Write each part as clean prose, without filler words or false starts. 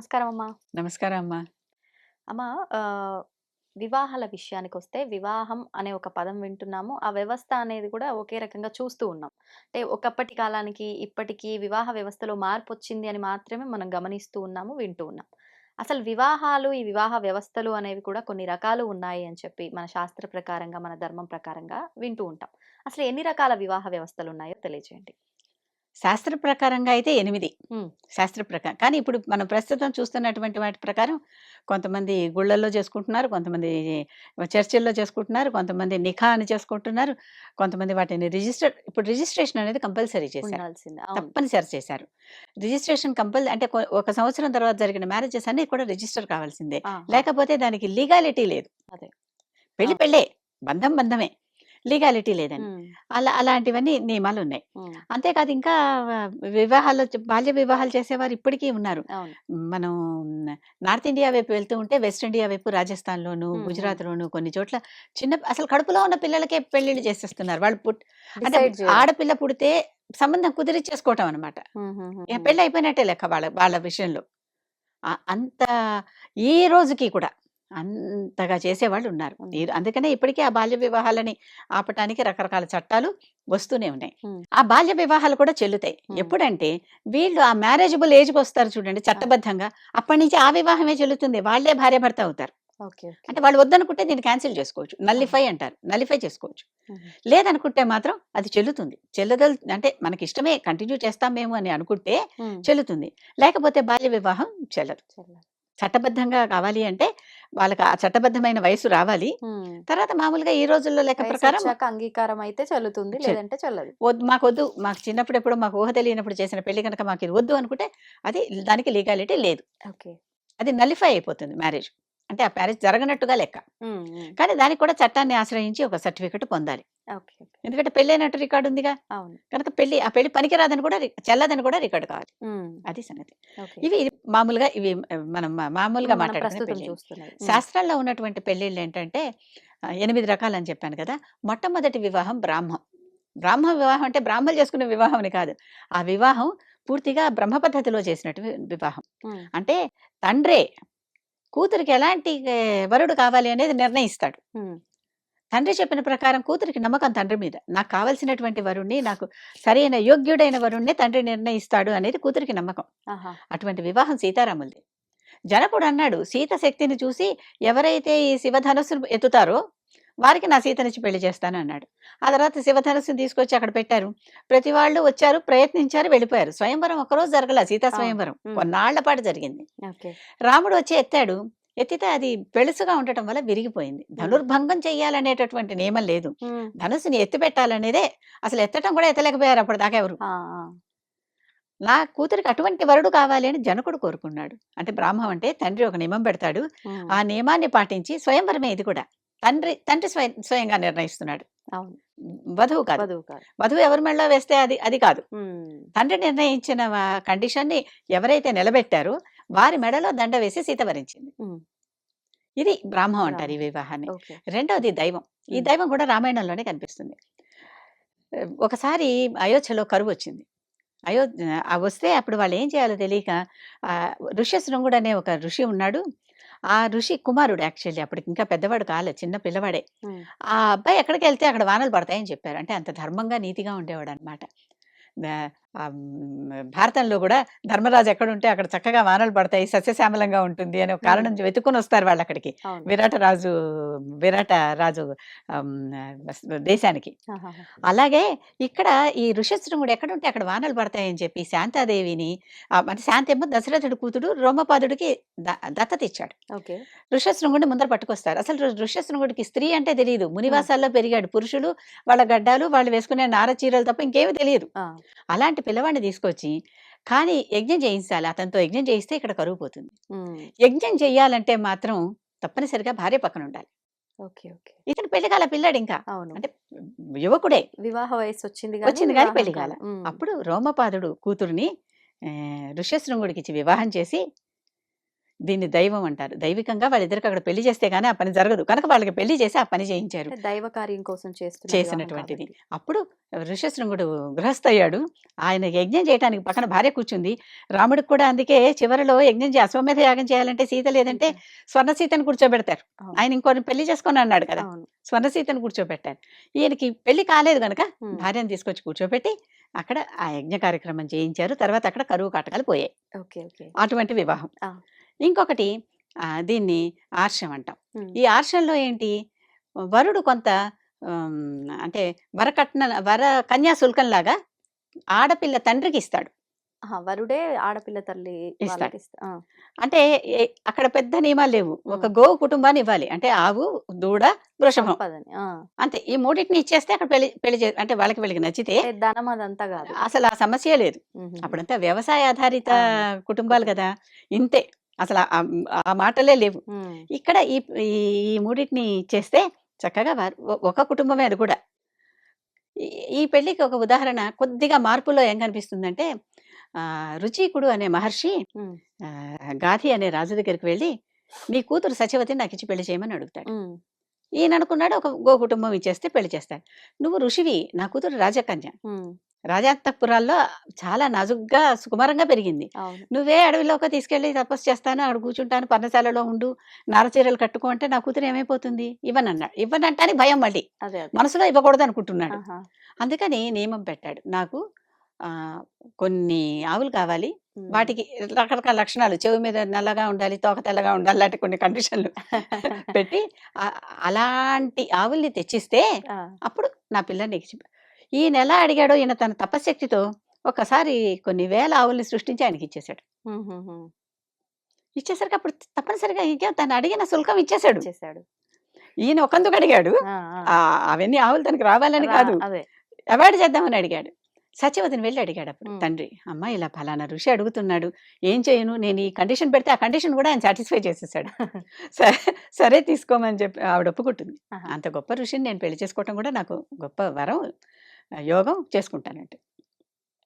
నమస్కారం అమ్మా. నమస్కారం అమ్మా. అమ్మా వివాహాల విషయానికొస్తే వివాహం అనే ఒక పదం వింటున్నాము. ఆ వ్యవస్థ అనేది కూడా ఒకే రకంగా చూస్తూ ఉన్నాం. అంటే ఒకప్పటి కాలానికి, ఇప్పటికి వివాహ వ్యవస్థలో మార్పొచ్చింది అని మాత్రమే మనం గమనిస్తూ ఉన్నాము, వింటూ ఉన్నాం. అసలు వివాహాలు, ఈ వివాహ వ్యవస్థలు అనేవి కూడా కొన్ని రకాలు ఉన్నాయి అని చెప్పి మన శాస్త్ర ప్రకారంగా, మన ధర్మం ప్రకారంగా వింటూ ఉంటాం. అసలు ఎన్ని రకాల వివాహ వ్యవస్థలున్నాయో తెలియజేయండి? శాస్త్ర ప్రకారంగా అయితే 8. హ్మ్. శాస్త్ర ప్రకారం. కానీ ఇప్పుడు మనం ప్రస్తుతం చూస్తున్నటువంటి వాటి ప్రకారం కొంతమంది గుళ్ళల్లో చేసుకుంటున్నారు. కొంతమంది చర్చిల్లో చేసుకుంటున్నారు. కొంతమంది నిఖా అని చేసుకుంటున్నారు. కొంతమంది వాటిని ఇప్పుడు రిజిస్ట్రేషన్ అనేది కంపల్సరీ చేశారు. ఉండాల్సిందే. అవును. తప్పనిసరి చేశారు. రిజిస్ట్రేషన్ అంటే ఒక సంవత్సరం తర్వాత జరిగిన మ్యారేజెస్ అన్నీ కూడా రిజిస్టర్ కావాల్సిందే. ఆహా! లేకపోతే దానికి లీగాలిటీ లేదు. అదే. పెళ్లి అవును. పెళ్ళే. బంధం బంధమే. లీగాలిటీ లేదని. హ్మ్. అలాంటివన్నీ నియమాలున్నాయి. హ్మ్. అంతేకాదు ఇంకా బాల్య వివాహాలు చేసేవారు ఇప్పటికీ ఉన్నారు. అవును. మనం నార్త్ ఇండియా వైపు వెళ్తూ ఉంటే వెస్ట్ ఇండియా వైపు రాజస్థాన్‌లోను, హ్మ్. హ్మ్. గుజరాత్‌లోను కొన్ని చోట్ల అసలు కడుపులో ఉన్న పిల్లలకే పెళ్ళిళ్ళు చేసేస్తున్నారు. వాళ్ళు అంటే డిసైడ్ జేయడం. ఆడపిల్ల పుడితే సంబంధం కుదిరిచ్చేసుకోవటం అనమాట. ఇక హుహుహుహు. పెళ్లి అయిపోయినట్టే లెక్క వాళ్ళ వాళ్ళ విషయంలో. అంత ఈ రోజుకి కూడా అంతగా చేసేవాళ్ళున్నారు. ఉన్నారు. అందుకనే ఇప్పటికీ ఆ బాల్య వివాహాలని ఆపటానికి రకరకాల చట్టాలు వస్తూనే ఉన్నాయి. హ్మ్. ఆ బాల్య వివాహాలు కూడా చెల్లుతాయి. హ్మ్. ఎప్పుడంటే వీళ్ళు ఆ మ్యారేజబుల్ ఏజ్‌కొస్తారు చూడండి ఆ! చట్టబద్ధంగా. అప్పటినుంచి ఆ వివాహమే చెల్లుతుంది. వాళ్ళే భార్యాభర్త అవుతారు. ఓకే. ఓకే. అంటే వాళ్ళు వద్దనుకుంటే దీన్ని క్యాన్సెల్ చేసుకోవచ్చు. ఆహా! నల్లిఫై అంటారు. నల్లిఫై చేసుకోవచ్చు. హుహు. లేదనుకుంటే మాత్రం అది చెల్లుతుంది. అంటే మనకిష్టమే కంటిన్యూ చేస్తాం మేము అని అనుకుంటే హ్మ్. చెల్లుతుంది. లేకపోతే బాల్య వివాహం చెల్లదు. చెల్లదు. చట్టబద్ధంగా కావాలి అంటే వాళ్ళకి ఆ చట్టబద్ధమైన వయస్సు రావాలి. హ్మ్. తర్వాత మామూలుగా ఈ రోజుల్లో లెక్క ప్రకారం వయసొచ్చాక అంగీకారం అయితే చెల్లుతుంది. చె లేదంటే చెల్లదు. మాకొద్దు. మాకు చిన్నప్పుడు ఎప్పుడో మాకు ఊహ తెలియనప్పుడు చేసిన పెళ్లి గనక మాకిది వద్దు అనుకుంటే అది దానికి లీగాలిటీ లేదు. ఓకే. అది నల్లిఫై అయిపోతుంది మ్యారేజ్. అంటే ఆ మ్యారేజ్ జరగనట్టుగా లెక్క. హ్మ్. హ్మ్. కానీ దానికి కూడా చట్టాన్ని ఆశ్రయించి ఒక సర్టిఫికేట్ పొందాలి. ఓకే. ఓకే. ఎందుకంటే పెళ్లైనట్టు రికార్డ్ ఉందిగా. అవును. కనుక ఆ పెళ్లి పనికిరాదని కూడా చెల్లదని కూడా రికార్డ్ కావాలి. హ్మ్. అది సంగతి. ఓకే. ఇవి మనం మామూలుగా ఇప్పుడు మనం మాట్లాడుకునే ప్రస్తుతం పెళ్ళిళ్ళు. చూస్తున్నవి. హ్మ్. శాస్త్రాల్లో ఉన్నటువంటి పెళ్ళిళ్ళేంటంటే 8 రకాలని చెప్పాను కదా! మొట్టమొదటి వివాహం బ్రాహ్మం. బ్రాహ్మ వివాహం అంటే బ్రాహ్మలు చేసుకునే వివాహం అని కాదు. ఆ వివాహం పూర్తిగా బ్రహ్మ పద్ధతిలో చేసినట్టు వివాహం. హ్మ్. అంటే తండ్రే కూతురికి ఎలాంటి వరుడు కావాలి అనేది నిర్ణయిస్తాడు. హ్మ్. తండ్రి చెప్పిన ప్రకారం కూతురికి నమ్మకం తండ్రి మీద. నాకు కావాల్సినటువంటి వరుణ్ణి, నాకు సరైన యోగ్యుడైన వరుణ్ణి తండ్రి నిర్ణయిస్తాడు అనేది కూతురికి నమ్మకం. ఆహా! అటువంటి వివాహం సీతారాములది. జనకుడన్నాడు సీత శక్తిని చూసి ఎవరైతే ఈ శివధనస్సును ఎత్తుతారో వారికి నా సీతనిచ్చి పెళ్లి చేస్తాను అన్నాడు. ఆ తర్వాత శివధనస్సుని తీసుకొచ్చి అక్కడ పెట్టారు. ప్రతి వాళ్ళు వచ్చారు, ప్రయత్నించారు, వెళ్ళిపోయారు. స్వయంవరం ఒక్కరోజు జరగల సీతా అవును. స్వయంవరం. హ్మ్. కొన్నాళ్ల పాటు జరిగింది. ఓకే. రాముడు వచ్చి ఎత్తాడు. ఎత్తితే అది పెళుసుగా ఉండటం వల్ల విరిగిపోయింది. హ్మ్. ధనుర్భంగం చెయ్యాలనేటటువంటి నియమం లేదు. హ్మ్. ధనుస్సుని ఎత్తిపెట్టాలనేదే అసలు ఎత్తటం కూడా ఎత్తలేకపోయారు అప్పటిదాకా ఎవరు. ఆ! ఆ! నా కూతురికి అటువంటి వరుడు కావాలి అని జనకుడు కోరుకున్నాడు. అంటే బ్రాహ్మం అంటే తండ్రి ఒక నియమం పెడతాడు. హ్మ్. ఆ నియమాన్ని పాటించి స్వయంవరమే ఇది కూడా. తండ్రి స్వయంగా నిర్ణయిస్తున్నాడు. అవును. వధువు కాదు. వధువు కాదు. వధువు ఎవరి మెడలో వేస్తే అది అది కాదు. హ్మ్. తండ్రి నిర్ణయించిన కండిషన్‌ని ఎవరైతే నిలబెట్టారో వారి మెడలో దండ వేసి సీత వరించింది. హ్మ్. ఇది బ్రాహ్మం అంటారు ఈ బ్రాహ్మణం. వివాహాన్ని. ఓకే. రెండోది దైవం. ఈ హ్మ్. దైవం కూడా రామాయణంలోనే కనిపిస్తుంది. ఒకసారి అయోధ్యలో కరువొచ్చింది. అయో వస్తే అప్పుడు వాళ్ళేం చేయాలో తెలియక ఆహ్, ఋష్యశృంగుడు అనే ఒక ఋషి ఉన్నాడు. ఆ ఋషి కుమారుడు యాక్చువల్లీ అప్పటికింకా పెద్దవాడు కాలే. చిన్న పిల్లవాడే. హ్మ్. ఆ అబ్బాయి ఎక్కడికెళ్తే అక్కడ వానలు పడతాయని చెప్పారు. అంటే అంత ధర్మంగా, నీతిగా ఉండేవాడనమాట. దా భారతంలో గూడా ధర్మరాజు ఎక్కడుంటే అక్కడ చక్కగా వానలు పడతాయి, సస్యశ్యామలంగా ఉంటుంది అని ఒక హ్మ్. కారణం వెతుక్కొనొస్తారు వాళ్ళక్కడికి. అవును. విరాట రాజు విరాట రాజు ఆహ్, దేశానికి. ఆహాహా! అలాగే ఇక్కడ ఈ ఋషశృంగుడు ఎక్కడుంటే అక్కడ వానలు పడతాయని చెప్పి శాంతాదేవిని అంటే శాంతేమో దశరథుడి కూతురు రోమపాదుడికి దత్తతిచ్చాడు. ఓకే. ఋషశృంగుడిని ముందర పట్టుకొస్తారు. అసలు ఋషశృంగుడికి స్త్రీ అంటే తెలీదు. హ్మ్. మునివాసాల్లో పెరిగాడు. పురుషులు, వాళ్ళ గడ్డాలు, వాళ్ళు వేసుకునే నార చీరలు తప్ప ఇంకేమి తెలీదు. ఆ! అలాంటి పిల్లవాడిని తీసుకొచ్చి కానీ యజ్ఞం చేయించాలి. అతనితో యజ్ఞం చేయిస్తే ఇక్కడ కరువు పోతుంది. హ్మ్. యజ్ఞం చెయ్యాలంటే మాత్రం తప్పనిసరిగా భార్య పక్కనుండాలి. ఓకే. ఓకే. ఇతను పెళ్లి కాల పిల్లాడింకా. అవును. అంటే యువకుడే. వివాహ వయస్సొచ్చింది గానీ, వచ్చింది గాని వివాహం పెళ్లి కాల. కాలే. హ్మ్. అప్పుడు రోమపాదుడు కూతురిని ఋష్యశృంగుడికిచ్చి వివాహం చేసి దీన్ని దైవం అంటారు. దైవికంగా వాళ్ళిద్దరికి అక్కడ పెళ్లి చేస్తే గానీ ఆ పని జరగదు. కనుక వాళ్ళకి పెళ్లి చేసి ఆ పని చేయించారు. అంటే దైవ కార్యం కోసం చేస్తున్న వివాహం చేసినటువంటిది. కాబట్టి. అప్పుడు ఋష్యశృంగుడు గృహస్థయ్యాడు. ఆయన యజ్ఞం చేయటానికి పక్కన భార్య కూర్చుంది. రాముడికి కూడా అందుకే చివరిలో యజ్ఞం అశ్వమేధ యాగం చేయాలంటే సీత లేదంటే సీత. స్వర్ణ సీతను కూర్చోబెడతారు. అవును. ఆయన ఇంకోరిని పెళ్లి చేసుకొని అన్నాడు కదా! అవును. స్వర్ణ సీతను కూర్చోబెట్టారు. ఈయనకి పెళ్లి కాలేదు గనక హ్మ్. భార్యను తీసుకొచ్చి కూర్చోబెట్టి అక్కడ ఆ యజ్ఞ కార్యక్రమం చేయించారు. తర్వాత అక్కడ కరువు కాటకాలు పోయాయి. ఓకే. ఓకే. అటువంటి వివాహం. ఆ! ఇంకొకటి దీన్ని ఆర్షం అంటాం. హ్మ్. ఈ ఆర్షంలో ఏంటి వరుడు కొంత అంటే వర కన్యా శుల్కంలాగా ఆడపిల్ల తండ్రికిస్తాడు. ఆహా! వరుడే ఆడపిల్ల తల్లి ఇస్తాడు. వాళ్ళకిస్తా ఆ! అంటే అక్కడ పెద్ద నియమాలు లేవు. ఒక హ్మ్. గోవు కుటుంబాన్ని ఇవ్వాలి. అంటే ఆవు, దూడ, వృషభం. సంపదని. ఆ! అంతే. ఈ మూడిటిని ఇచ్చేస్తే అక్కడ పెళ్లి పెళ్లి అంటే వాళ్ళకి వీళ్ళకి నచ్చితే అంటే ధనం అదంతా గాదు. అసలు ఆ సమస్యే లేదు. హుహుహు. అప్పుడంతా వ్యవసాయ ఆధారిత అవును. కుటుంబాలు గదా! ఇంతే. అసల ఆ మాటలే లేవు. హ్మ్. ఇక్కడ ఈ ఈ ఈ మూడిటిని ఇచ్చేస్తే చక్కగా వారు ఒక కుటుంబమే అది కూడా. ఈ ఈ పెళ్ళికి ఒక ఉదాహరణ కొద్దిగా మార్పులో ఏం కనిపిస్తుందంటే రుచీకుడు అనే మహర్షి హ్మ్. గాధి అనే రాజు దగ్గరికి వెళ్ళి, "నీ కూతురు సత్యవతిని నాకిచ్చి పెళ్లి చేయమని" అడుగుతాడు. హ్మ్. ఈయన అనుకున్నాడు ఒక కుటుంబం ఇచ్చేస్తే పెళ్లి చేస్తాడు. "నువ్వు ఋషివి, నా కూతురు రాజకన్య. హ్మ్. రాజాంతఃపురాల్లో చాలా నాజుగ్గా, సుకుమారంగా పెరిగింది. అవును. నువ్వే అడవిలోకి తీసుకెళ్ళి తపస్సు చేస్తాను, అక్కడ కూర్చుంటాను, పర్ణశాలలో ఉండు, నారచీరలు కట్టుకో అంటే నా కూతురు ఏమైపోతుంది?" ఇవ్వనన్నాడు. ఇవ్వనంటానికి భయం మళ్ళీ. అదే. అదే. మనసులో ఇవ్వకూడదనుకుంటున్నాడు. ఆహా! అందుకని నియమం పెట్టాడు. నాకు కొన్ని ఆవులు కావాలి. హ్మ్. వాటికి రకరకాల లక్షణాలు చెవి మీద నల్లగా ఉండాలి, తోక తెల్లగా ఉండాలి, లాంటి కొన్ని కండిషన్‌లు పెట్టి ఆహ్, అలాంటి ఆవుల్ని తెచ్చిస్తే ఆ! అప్పుడు నా పిల్లని నీకిచ్చి ఈయనెలా అడిగాడో ఈయన తన తపశ్శక్తితో ఒక్కసారి కొన్ని వేల ఆవుల్ని సృష్టించి ఆయనకిచ్చేసాడు. హుహుహు. ఇచ్చేసరికి అప్పుడు తప్పనిసరిగా ఇంకేం తను అడిగిన సుల్కం ఇచ్చేసాడు. ఇచ్చేసాడు. ఈయన ఒకందుకు అడిగాడు. ఆ! ఆ! అవన్నీ ఆవులు తనకి రావాలని కాదు. అదే. అవాయిడ్ చేద్దామని అడిగాడు. సత్యవతిని వెళ్లి అడిగాడప్పుడు హ్మ్. తండ్రి. "అమ్మ ఇలా ఫలానా ఋషి అడుగుతున్నాడు. ఏం చేయను? నేను ఈ కండిషన్ పెడితే ఆ కండిషన్ కూడా ఆయన సాటిస్ఫై చేసేసాడు. సరే సరే తీసుకోమని చెప్పి ఆవిడ ఒప్పుకుంటుంది. ఆహా! అంత గొప్ప ఋషిని నేను పెళ్లి చేసుకోవటం కూడా నాకు గొప్ప వరం, యోగం చేసుకుంటానంట.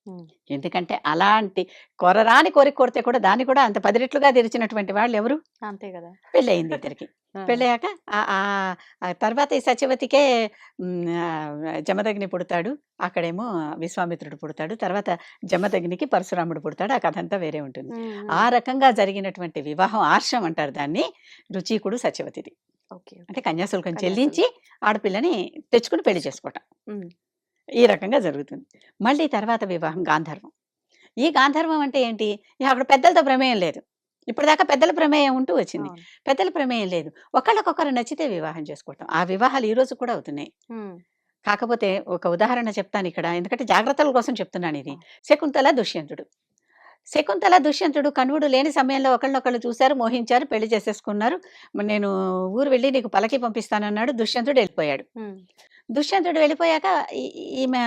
హ్మ్. ఎందుకంటే అలాంటి కొరరాని కోరిక కోరితే కూడా దాన్ని కూడా అంత 10 రెట్లుగా తెరిచినటువంటి వాళ్ళెవరు? అంతే గదా! పెళ్ళయింది ఇద్దరికి. ఆ! పెళ్ళయ్యాక ఆ తర్వాత ఈ సత్యవతికే జమదగ్ని పుడతాడు. అక్కడేమో విశ్వామిత్రుడు పుడతాడు. తర్వాత జమదగ్నికి పరశురాముడు పుడతాడు. ఆ కథంతా వేరే ఉంటుంది. హ్మ్. ఆ హ్మ్. రకంగా జరిగినటువంటి వివాహం ఆర్షం అంటారు దాన్ని. రుచీకుడు సత్యవతిది. ఓకే. అంటే ఓకే. కన్యాశుల్కం కన్యాశుల్కం. చెల్లించి ఆడపిల్లని తెచ్చుకొని పెళ్లి చేసుకోవటం. హ్మ్. ఈ రకంగా జరుగుతుంది. మళ్ళీ తర్వాత వివాహం గాంధర్వం. ఈ గాంధర్వం అంటే ఏంటి? ఇక అక్కడ పెద్దలతో ప్రమేయం లేదు. ఇప్పటిదాకా పెద్దల ప్రమేయం ఉంటూ వచ్చింది. అవును. పెద్దల ప్రమేయం లేదు. ఒకళ్ళకొకరు నచ్చితే వివాహం చేసుకోవటం. ఆ వివాహాలు ఈ రోజు కూడా అవుతున్నాయి. హ్మ్. కాకపోతే ఒక ఉదాహరణ చెప్తానిక్కడ. ఎందుకంటే జాగ్రత్తల కోసం చెప్తున్నానిది. ఆ! శకుంతల, దుష్యంతుడు. శకుంతల, దుష్యంతుడు కణువుడు లేని సమయంలో ఒకళ్ళనొకళ్ళు చూసారు, మోహించారు, పెళ్లి చేసేసుకున్నారు. నేను ఊరు వెళ్ళి నీకు పల్లకి పంపిస్తానన్నాడు. దుష్యంతుడు ఎళ్ళిపోయాడు. హ్మ్. దుష్యంతుడు వెళ్ళిపోయాక ఈ ఈమె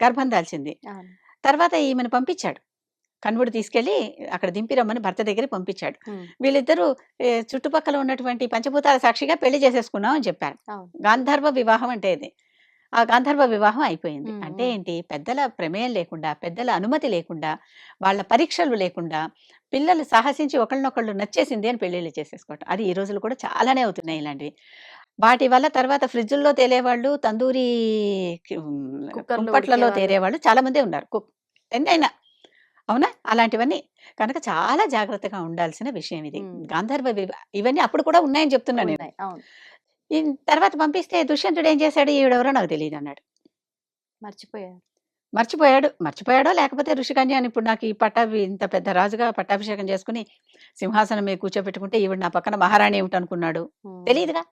గర్భం దాల్చింది. అవును. తర్వాత ఈమెను పంపించాడు. కణ్వుడు తీసుకెళ్ళి అక్కడ దింపి రమ్మని భర్త దగ్గరికి పంపించాడు. హ్మ్. వీళ్ళిద్దరూ చుట్టుపక్కల ఉన్నటువంటి పంచభూతాల సాక్షిగా పెళ్లి చేసేసుకున్నాం అని చెప్పారు. అవును. గాంధర్వ వివాహం అంటే ఇది. ఆ గాంధర్వ వివాహం అయిపోయింది. హ్మ్. అంటే హ్మ్. ఏంటి? పెద్దల ప్రమేయం లేకుండా, పెద్దల అనుమతి లేకుండా, వాళ్ళ పరీక్షలు లేకుండా, పిల్లలు సాహసించి ఒకళ్ళనొకళ్ళు నచ్చేసింది అని పెళ్ళిళ్ళు చేసేసుకోవటం. అది ఈ రోజుల్లో కూడా చాలానే అవుతున్నాయి ఇలాంటివి. వాటి వల్ల తర్వాత ఫ్రిడ్జుల్లో తేలేవాళ్ళు, తందూరి కుక్కర్‌లో కుంపట్లలో ఉడికేవాళ్ళు. తేరేవాళ్ళు చాలా మందే ఉన్నారు. ఎన్నైనా. అవునా? అలాంటివన్నీ. కనుక చాలా జాగ్రత్తగా ఉండాల్సిన విషయం ఇది. హ్మ్. గాంధర్వ ఇవన్నీ అప్పుడు కూడా ఉన్నాయని చెప్తున్నా నేను. ఉన్నాయి. అవును. తర్వాత పంపిస్తే దుష్యంతుడు ఏం చేశాడు? ఈవిడెవరో నాకు తెలీదన్నాడు. మర్చిపోయారు. మర్చిపోయాడో లేకపోతే ఋషికన్య అని ఇప్పుడు నాకు ఈ ఇంత పెద్ద రాజుగా పట్టాభిషేకం చేసుకొని సింహాసనం మీద కూర్చోబెట్టుకుంటే ఈవిడ నా పక్కన మహారాణి ఏమిటనుకున్నాడు? హ్మ్. తెలీదుగా.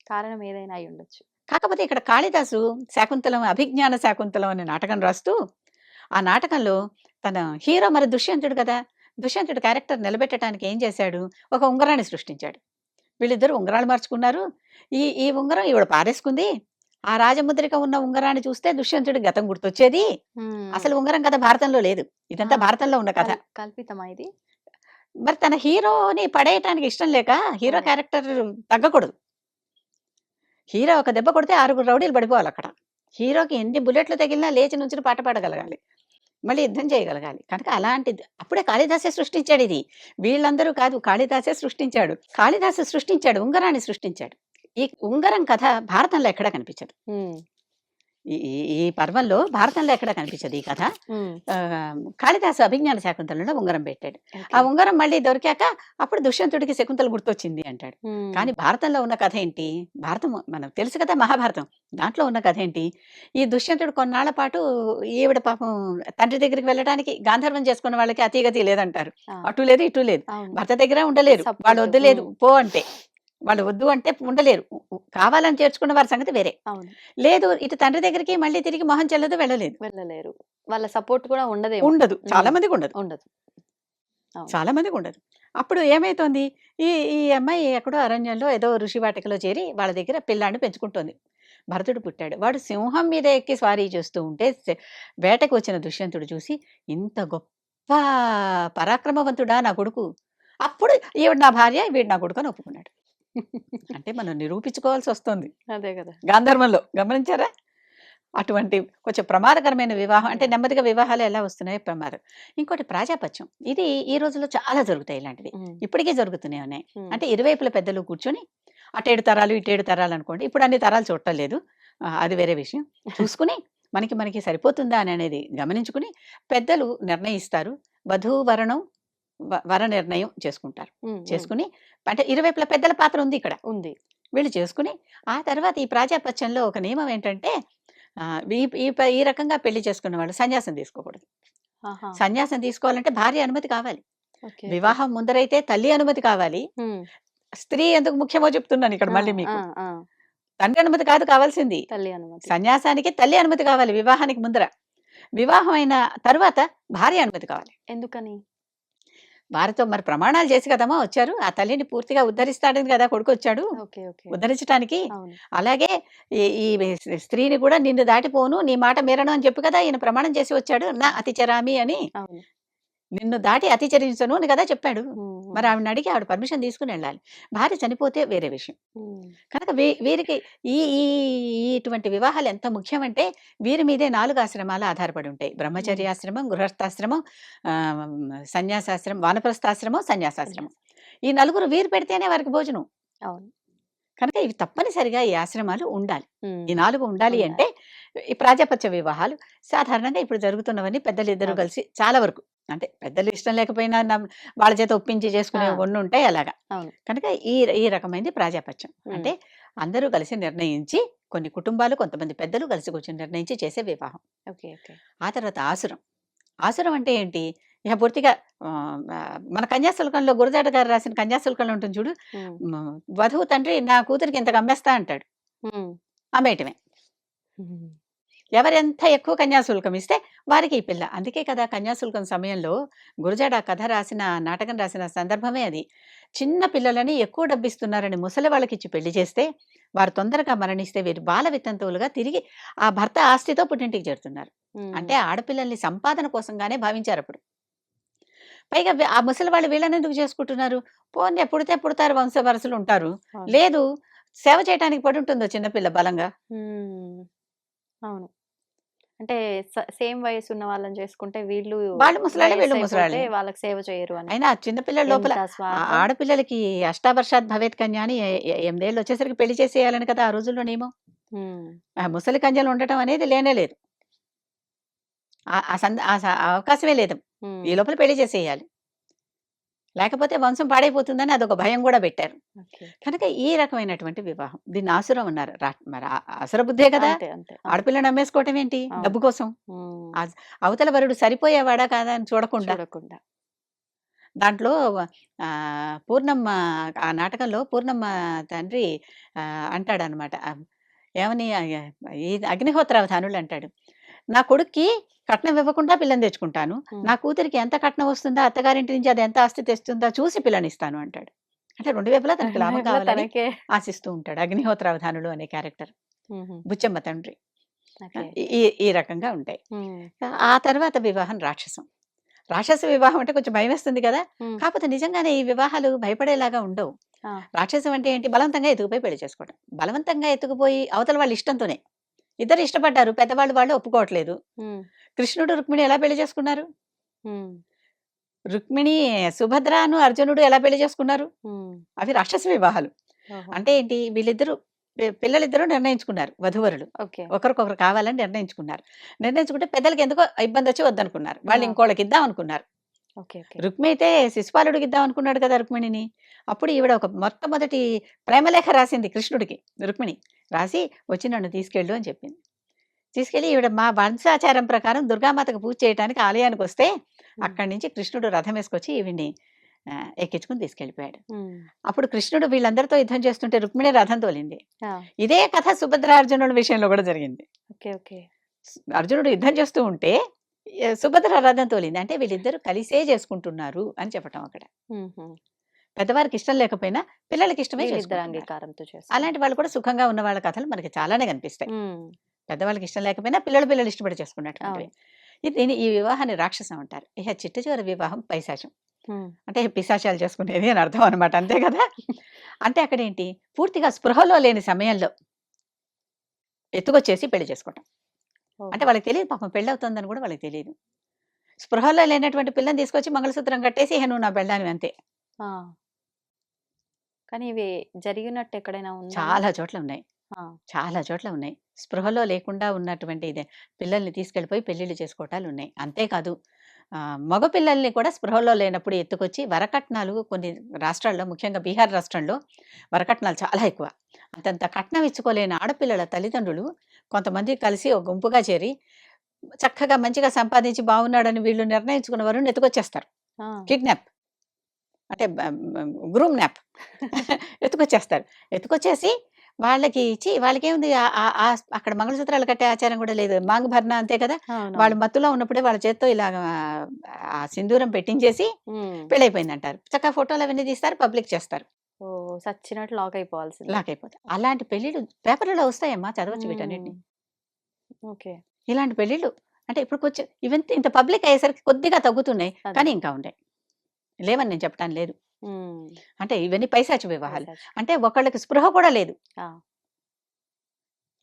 కారణం ఏదైనా అయ్యుండొచ్చు. కాకపోతే ఇక్కడ కాళిదాసు శాకుంతలం అభిజ్ఞాన శాకుంతలం అనే నాటకం రాస్తూ, ఆ నాటకంలో తన హీరో మరి దుష్యంతుడు కదా! దుష్యంతుడి క్యారెక్టర్ నిలబెట్టడానికి ఏం చేశాడు? ఒక ఉంగరాన్ని సృష్టించాడు. వీళ్ళిద్దరూ ఉంగరాలు మార్చుకున్నారు. ఈ ఉంగరం ఈవిడ పారేసుకుంది. ఆ రాజముద్రిక ఉన్న ఉంగరాన్ని చూస్తే దుష్యంతుడి గతం గుర్తొచ్చేది. హ్మ్. అసలు ఉంగరం కథ భారతంలో లేదు. ఆ! ఇదంతా భారతంలో ఉన్న కథ. కల్పితమా ఇది? మరి తన హీరోని పడేయటానికి ఇష్టం లేక హీరో ఓహ్! క్యారెక్టర్ తగ్గకూడదు. హీరో ఒక దెబ్బ కొడితే 6 రౌడీలు పడిపోవాలక్కడ. హీరోకి ఎన్ని బుల్లెట్లు తగిలినా లేచి నుంచుని పాట పాడగలగాలి. మళ్ళీ యుద్ధం చేయగలగాలి. కనుక అలాంటిది అప్పుడే కాళిదాసే సృష్టించాడు ఇది. వీళ్ళందరూ కాదు, కాళిదాసే సృష్టించాడు. కాళిదాసు సృష్టించాడు, ఉంగరాన్ని సృష్టించాడు. ఈ ఉంగరం కథ భారతంలో ఎక్కడా కనిపించదు. హ్మ్. ఈ ఈ ఈ పర్వంలో భారతంలో ఎక్కడా కనిపించదు ఈ కథ. హ్మ్. కాళిదాసు అభిజ్ఞాన శాకుంతలంలో ఉంగరం పెట్టాడు. ఆ ఓకే. ఉంగరం మళ్ళీ దొరికాక అప్పుడు దుష్యంతుడికి శకుంతల గుర్తొచ్చింది అంటాడు. హ్మ్. కానీ భారతంలో ఉన్న కథ ఏంటి? భారతం మనకు తెలుసు కదా, మహాభారతం. దాంట్లో ఉన్న కథ ఏంటి? ఈ దుష్యంతుడు కొన్నాళ్ల పాటు ఈవిడ పాపం తండ్రి దగ్గరికి వెళ్ళడానికి గాంధర్వం చేసుకున్న వాళ్ళకి అతీగతి లేదంటారు. ఆ! అటు లేదు, ఇటు లేదు. అవును. భర్త దగ్గర ఉండలేరు. వాళ్ళు సపోర్ట్. వద్దులేదు హ్మ్. పో అంటే. వాళ్ళు వద్దు అంటే ఉండలేరు. కావాలని చేర్చుకున్న వారి సంగతి వేరే. అవును. లేదు, ఇటు తండ్రి దగ్గరికి మళ్ళీ తిరిగి మొహం చెల్లదు, వెళ్ళలేదు. వెళ్ళలేరు. వాళ్ళ సపోర్ట్ కూడా ఉండదేమో. ఉండదు. చాలా హ్మ్. మందికి ఉండదు. ఉండదు. అవును. చాలా మందికి ఉండదు. అప్పుడు ఏమైతోంది, ఈ ఈ అమ్మాయి ఎక్కడో అరణ్యంలో ఏదో ఋషి వాటికలో చేరి వాళ్ళ దగ్గర పిల్లాడిని పెంచుకుంటోంది. భరతుడు పుట్టాడు. వాడు సింహం మీద ఎక్కి స్వారీ చేస్తూ ఉంటే వేటకు వచ్చిన దుష్యంతుడు చూసి, ఇంత గొప్ప పరాక్రమవంతుడా నా కొడుకు. అప్పుడు ఈవిడ నా భార్య, వీడు నా కొడుకు అని ఒప్పుకున్నాడు. అంటే మనం నిరూపించుకోవాల్సి వస్తుంది అదే కదా! గాంధర్వంలో. గమనించారా? అటువంటి కొంచెం ప్రమాదకరమైన వివాహం అంటే యాహ్! నెమ్మదిగా వివాహాలు ఎలా వస్తున్నాయో ప్రమాదం. ఇంకోటి ప్రాజాపత్యం. ఇది ఈ రోజుల్లో చాలా జరుగుతాయి ఇలాంటివి. హ్మ్. ఇప్పటికీ జరుగుతూనే ఉన్నాయి. హ్మ్. అంటే ఇరువైపుల పెద్దలు కూర్చొని అటు 7 తరాలు, ఇటు 7 తరాలు అనుకోండి. ఇప్పుడు అన్ని తరాలు చూడటం లేదు. అది వేరే విషయం. చూసుకుని మనకి సరిపోతుందా అని అనేది గమనించుకుని పెద్దలు నిర్ణయిస్తారు. వధూవరణం వర నిర్ణయం చేసుకుంటారు. హ్మ్. హ్మ్. చేసుకుని అంటే ఇరువైపుల పెద్దల పాత్ర ఉంది ఇక్కడ. ఉంది. వీళ్ళు చేసుకుని ఆ తర్వాత ఈ ప్రాజాపత్యంలో ఒక నియమం ఏంటంటే ఈ ఈ ఈ రకంగా పెళ్లి చేసుకున్న వాళ్ళు సన్యాసం తీసుకోకూడదు. ఆహా! సన్యాసం తీసుకోవాలంటే భార్య అనుమతి కావాలి. ఓకే. ఓకే. వివాహం ముందరైతే తల్లి అనుమతి కావాలి. హ్మ్. స్త్రీ ఎందుకు ముఖ్యమో చెప్తున్నాను ఇక్కడ ఆ! మళ్ళీ ఆ! మీకు. ఆ! తండ్రి అనుమతి కాదు కావాల్సింది. తల్లి అనుమతి. సన్యాసానికి తల్లి అనుమతి కావాలి వివాహానికి ముందర. వివాహం అయిన తరువాత భార్య అనుమతి కావాలి. ఎందుకని? వారితో మరి ప్రమాణాలు చేసి కదమ్మా వచ్చారు. ఆ తల్లిని పూర్తిగా ఉద్ధరిస్తాడని కదా కొడుకొచ్చాడు. ఓకే. ఓకే. ఉద్ధరించటానికి. అవును. అలాగే ఈ ఈ స్త్రీని కూడా నిన్ను దాటిపోను, నీ మాట మీరను అని చెప్పి కదా ఈయన ప్రమాణం చేసి వచ్చాడు. నా అతిచరామి అని. అవును. నిన్ను దాటి అతిచరించను అని కదా చెప్పాడు. హ్మ్. మరి హ్మ్. ఆవిడని అడిగి ఆవిడ పర్మిషన్ తీసుకొని వెళ్ళాలి. భార్య చనిపోతే వేరే విషయం. హ్మ్. కనుక వీరికి ఈ ఈ ఈ ఇటువంటి వివాహాలు ఎంత ముఖ్యమంటే వీరి మీదే 4 ఆశ్రమాలు ఆధారపడి ఉంటాయి. హ్మ్. బ్రహ్మచర్యాశ్రమం, గృహస్థాశ్రమం, ఆహ్, సన్యాసాశ్రమం, వానప్రస్థాశ్రమం, సన్యాసాశ్రమం. సన్యాసం. ఈ నలుగురు వీరు పెడితేనే వారికి భోజనం. అవును. కనుక ఇవి తప్పనిసరిగా ఈ ఆశ్రమాలు ఉండాలి. ఈ హ్మ్. 4 ఉండాలి ఉండాలి. అంటే ఈ ప్రాజాపత్య వివాహాలు సాధారణంగా ఇప్పుడు జరుగుతున్నవన్నీ పెద్దలిద్దరూ అవి. కలిసి చాలా వరకు అంటే పెద్దలు ఇష్టం లేకపోయినా వాళ్ళ చేత ఒప్పించి చేసుకునేవి ఆ! కొన్ని ఉంటాయి అలాగా. అవును. కనుక ఈ ఈ రకమైనది ప్రాజాపత్యం. హ్మ్. అంటే అందరూ కలిసి నిర్ణయించి కొన్ని కుటుంబాలు కొంతమంది పెద్దలు కలిసి కూర్చొని నిర్ణయించి చేసే వివాహం. ఓకే. ఓకే. ఆ తర్వాత ఆసురం. ఆసురం అంటే ఏంటి? ఇహ పూర్తిగా మన కన్యాశుల్కంలో గురజాడ గారు రాసిన కన్యాశుల్కంలో ఉంటుంది చూడు. హ్మ్. వధువు తండ్రి నా కూతురికి ఇంతకు అమ్మేస్తా అంటాడు. హ్మ్. అమ్మేయటమే. హ్మ్. ఎవరెంత ఎక్కువ కన్యాశుల్కం ఇస్తే వారికి ఈ పిల్ల. అందుకే కదా కన్యాశుల్కం సమయంలో గురజాడ ఆ కథ రాసిన, నాటకం రాసిన సందర్భమే అది. చిన్న పిల్లలని ఎక్కువ డబ్బిస్తున్నారని ముసలి వాళ్ళకిచ్చి పెళ్లి చేస్తే, వారు తొందరగా మరణిస్తే వీరు బాల వితంతువులుగా తిరిగి ఆ భర్త ఆస్తితో పుట్టింటికి చేరుతున్నారు. హ్మ్. అంటే ఆడపిల్లల్ని సంపాదన కోసంగానే భావించారప్పుడు. పైగా ఆ ముసలి వాళ్ళు వీళ్ళనెందుకు చేసుకుంటున్నారు? పోన్లే పుడితే పుడతారు, వంశ వారసులుంటారు. అవును. లేదు, సేవ చేయటానికి పడుంటుందో చిన్నపిల్ల బలంగా. హ్మ్. అవును. అంటే సేమ్ వయసున్న వాళ్ళని చేసుకుంటే వీళ్ళు వాళ్ళు ముసలాళ్ళే, వీళ్ళు వయస్సయిపోతే ముసలాళ్ళే. వాళ్ళకి సేవ చేయరు అని. అయినా చిన్న పిల్లల లోపల ఎంత స్వార్థం. ఆడపిల్లలకి అష్టావర్షాత్ భవేత్ కన్య అని 8 వచ్చేసరికి పెళ్లి చేసేయాలని కదా ఆ రోజుల్లో నియమం. హ్మ్. ఆ ముసలి కన్యలు ఉండటం అనేది లేనే లేదు. ఆ ఆ సంద ఆ స ఆ అవకాశమే లేదు. ఈ హ్మ్. లోపల పెళ్లి చేసేయాలి. లేకపోతే వంశం పాడైపోతుందని అదొక భయం గూడా పెట్టారు. ఓకే. కనుక ఈ రకమైనటువంటి వివాహం. దీన్ని ఆసురం అన్నారు. మరి ఆసుర బుద్ధే కదా! అంతే. అంతే. అవును. ఆడపిల్లని అమ్మేసుకోవటం ఏంటి? అవును. డబ్బు కోసం. హ్మ్. అస్ అవతల వరుడు సరిపోయేవాడా కాదా అని చూడకుండా. చూడకుండా. దాంట్లో పూర్ణమ్మ ఆ నాటకంలో పూర్ణమ్మ తండ్రి అంటాడనమాట. ఏమని ఈ అగ్నిహోత్రావధానులు అంటాడు. నా కొడుక్కి కట్నం ఇవ్వకుండా పిల్లని తెచ్చుకుంటాను. హ్మ్. నా కూతురికి ఎంత కట్నం వస్తుందో, అత్తగారింటి నుంచి అది ఎంత ఆస్తి తెస్తుందో చూసి పిల్లనిస్తాను అంటాడు. అంటే 2 వైపులా తనకి 2 లాభం వైపులా కావాలని తనకే. ఆశిస్తూ ఉంటాడు. అగ్నిహోత్రావధానులు అనే క్యారెక్టర్. హుహు. బుచ్చమ్మ తండ్రి. ఓకే. ఈ ఈ ఈ రకంగా ఉంటాయి. హ్మ్. ఆ తర్వాత వివాహం రాక్షసం. రాక్షస వివాహం అంటే కొంచెం భయమేస్తుంది కదా! హ్మ్. కాకపోతే నిజంగానే ఈ వివాహాలు భయపడేలాగా ఉండవు. ఆ! రాక్షసం అంటే ఏంటి? బలవంతంగా ఎత్తుకుపోయి పెళ్లి చేసుకోవడం. బలవంతంగా ఎత్తుకుపోయి అవతల వాళ్ళ ఇష్టంతోనే. ఇద్దరు ఇష్టపడ్డారు. పెద్దవాళ్ళు వాళ్ళు ఒప్పుకోవట్లేదు. హ్మ్. కృష్ణుడు రుక్మిణి ఎలా పెళ్లి చేసుకున్నారు? హ్మ్. రుక్మిణి సుభద్రను అర్జునుడు ఎలా పెళ్లి చేసుకున్నారు? హ్మ్. అవి రాక్షస వివాహాలు. ఓహో! అంటే ఏంటి? వీళ్ళిద్దరూ పిల్లలిద్దరూ నిర్ణయించుకున్నారు వధూవరులు. ఓకే. ఒకరికొకరు కావాలని నిర్ణయించుకున్నారు. నిర్ణయించుకుంటే పెద్దలకి ఎందుకో ఇబ్బందొచ్చి వద్దనుకున్నారు. వాళ్ళు ఆ! ఇంకోళ్ళకిద్దాం అనుకున్నారు. ఓకే. ఓకే. రుక్మి అయితే శిశుపాలుడికిద్దాం అనుకున్నాడు కదా రుక్మిణిని. అప్పుడు ఈవిడ ఒక మొట్టమొదటి ప్రేమలేఖ రాసింది కృష్ణుడికి రుక్మిణి. రాసి వచ్చి నన్ను తీసుకెళ్ళు అని చెప్పింది. తీసుకెళ్ళి ఈవిడ మా వంశాచారం ప్రకారం దుర్గామాతకు పూజ చేయటానికి ఆలయానికొస్తే హ్మ్. అక్కడి నుంచి కృష్ణుడు రథం వేసుకొచ్చి ఈవిడ్ని ఎక్కించుకొని తీసుకెళ్ళిపోయాడు. హ్మ్. అప్పుడు కృష్ణుడు వీళ్ళందరితో యుద్ధం చేస్తుంటే రుక్మిణి రథం తోలింది. ఆ! ఇదే కథ సుభద్రార్జునుల విషయంలో కూడా జరిగింది. ఓకే. ఓకే. అర్జునుడు యుద్ధం చేస్తూ ఉంటే సుభద్ర రథం తోలింది. అంటే వీళ్ళిద్దరూ కలిసే చేసుకుంటున్నారు అని చెప్పటం అక్కడ. హుహు. పెద్దవారికి ఇష్టం లేకపోయినా పిల్లలకి ఇష్టమే వీళ్ళిద్దరు చేసుకుంటున్నారు. అంగీకారంతో చేస్తారు. అలాంటి వాళ్ళు కూడా సుఖంగా ఉన్న వాళ్ళ కథలు మనకి చాలానే కనిపిస్తాయి. హ్మ్. పెద్దవాళ్ళకి ఇష్టం లేకపోయినా పిల్లలు ఇష్టపడి చేసుకున్నటువంటివి. అవును. ఈ వివాహాన్ని రాక్షసం అంటారు. ఇక చిట్ట చివరి వివాహం పైశాచం. హ్మ్. అంటే పిశాచాలు చేసుకునేది అని అర్థం అనమాట. అంతే కదా! అంటే అక్కడేంటి పూర్తిగా స్పృహలో లేని సమయంలో ఎత్తుకొచ్చేసి పెళ్లి చేసుకోవటం. అంటే ఓహో! వాళ్ళకి తెలీదు పాపం పెళ్ళవుతుందని కూడా వాళ్ళకి తెలీదు. స్పృహలో లేనటువంటి పిల్లని తీసుకొచ్చి మంగళసూత్రం కట్టేసి ఇహ నువ్వు నా పెళ్ళానివి అంతే. ఆ! కానీ ఇవి జరిగినట్టు ఎక్కడైనా ఉందా అండి? చాలా చోట్ల ఉన్నాయి. ఆ! చాలా చోట్ల ఉన్నాయి. స్పృహలో లేకుండా ఉన్నటువంటి ఇదే పిల్లల్ని తీసుకెళ్ళిపోయి పెళ్ళిళ్ళు చేసుకోవటాలున్నాయి. అంతేకాదు మగ పిల్లల్ని కూడా స్పృహలో లేనప్పుడు ఎత్తుకొచ్చి వరకట్నాలు కొన్ని రాష్ట్రాల్లో ముఖ్యంగా బీహార్ రాష్ట్రంలో వరకట్నాలు చాలా ఎక్కువ. అంతంత కట్నం ఇచ్చుకోలేని ఆడపిల్లల తల్లిదండ్రులు కొంతమంది కలిసి ఒక గుంపుగా చేరి చక్కగా మంచిగా సంపాదించి బాగున్నాడని వీళ్ళు నిర్ణయించుకున్న వరుణ్ణి ఎత్తుకొచ్చేస్తారు. ఆ! కిడ్నాప్ అంటే గ్రూమ్ న్యాప్ ఎత్తుకొచ్చేస్తారు. ఎత్తుకొచ్చేసి వాళ్ళకి ఇచ్చి వాళ్ళకేముంది అక్కడ మంగళసూత్రాలు కట్టే ఆచారం కూడా లేదు. మాంగ్ భరణ అంతే కదా! అవునవును. వాళ్ళు మత్తులో ఉన్నప్పుడే వాళ్ళ చేత్తో ఇలాగా ఆ సింధూరం పెట్టించేసి హ్మ్. పెళ్లయిపోయిందంటారు. చక్కగా ఫోటోలు అవన్నీ తీస్తారు. పబ్లిక్ చేస్తారు. ఓహ్! సచ్చినట్టు లాక్ అయిపోవాల్సిందే. లాక్ అయిపోతాయి. అలాంటి పెళ్ళిళ్ళు పేపర్‌లలో వస్తాయమ్మా. చదవచ్చు హ్మ్. వీటన్నిటిని. ఓకే. ఇలాంటి పెళ్ళిళ్ళు అంటే ఇప్పుడు కొంచెం ఇంత పబ్లిక్ అయ్యేసరికి కొద్దిగా తగ్గుతున్నాయి. అదే. కానీ ఇంకా ఉన్నాయి. లేవని నేను చెప్పటానికి లేదు. హ్మ్. అంటే ఇవన్నీ పైశాచి వివాహాలు. పైశాచి. అంటే ఒకళ్ళకి స్పృహ కూడా లేదు. ఆ!